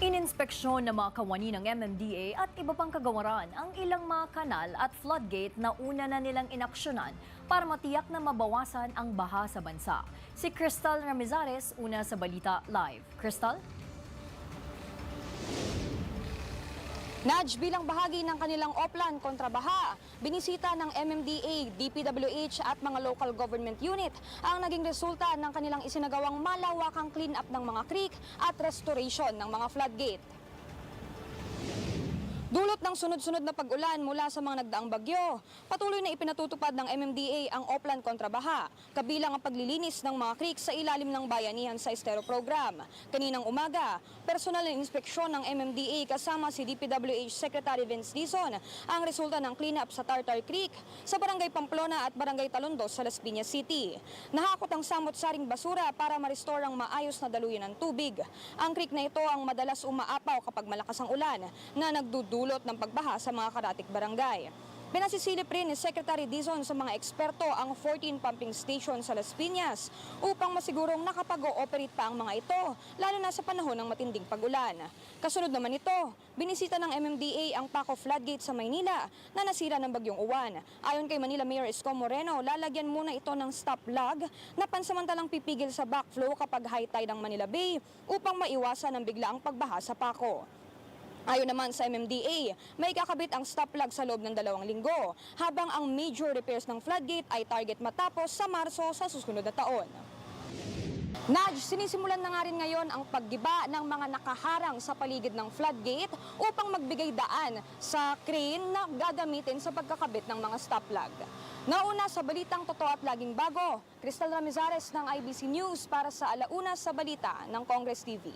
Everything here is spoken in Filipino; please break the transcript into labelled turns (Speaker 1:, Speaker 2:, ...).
Speaker 1: Ininspeksyon ng mga kawani ng MMDA at iba pang kagawaran ang ilang mga kanal at floodgate na una na nilang inaksyonan para matiyak na mabawasan ang baha sa bansa. Si Crystal Ramizares, una sa Balita Live. Crystal?
Speaker 2: Nudge bilang bahagi ng kanilang Oplan kontra baha, binisita ng MMDA, DPWH at mga local government unit ang naging resulta ng kanilang isinagawang malawakang clean-up ng mga creek at restoration ng mga floodgate. Dulot ng sunod-sunod na pag-ulan mula sa mga nagdaang bagyo, patuloy na ipinatutupad ng MMDA ang Oplan kontra baha, kabilang ang paglilinis ng mga creek sa ilalim ng bayanihan sa estero program. Kaninang umaga, personal na inspeksyon ng MMDA kasama si DPWH Secretary Vince Dizon ang resulta ng cleanup sa Tartar Creek sa Barangay Pamplona at Barangay Talondos sa Las Piñas City. Nahakot ang samot-saring basura para ma-restore ang maayos na daluyan ng tubig. Ang creek na ito ang madalas umaapaw kapag malakas ang ulan na nagdudulot ng pagbaha sa mga karatik barangay. Pinasisilip rin ni Secretary Dizon sa mga eksperto ang 14 pumping station sa Las Piñas upang masigurong nakapag-ooperate pa ang mga ito, lalo na sa panahon ng matinding pag-ulan. Kasunod naman ito, binisita ng MMDA ang Paco Floodgate sa Maynila na nasira ng bagyong uwan. Ayon kay Manila Mayor Isko Moreno, lalagyan muna ito ng stop log na pansamantalang pipigil sa backflow kapag high tide ng Manila Bay upang maiwasan ang biglaang pagbaha sa Paco. Ayon naman sa MMDA, may kakabit ang stop plug sa loob ng 2 linggo, habang ang major repairs ng floodgate ay target matapos sa Marso sa susunod na taon. Nudge, sinisimulan na nga rin ngayon ang paggiba ng mga nakaharang sa paligid ng floodgate upang magbigay daan sa crane na gagamitin sa pagkakabit ng mga stop plug. Nauna sa balitang totoo at laging bago, Crystal Ramizares ng IBC News para sa Alauna sa Balita ng Congress TV.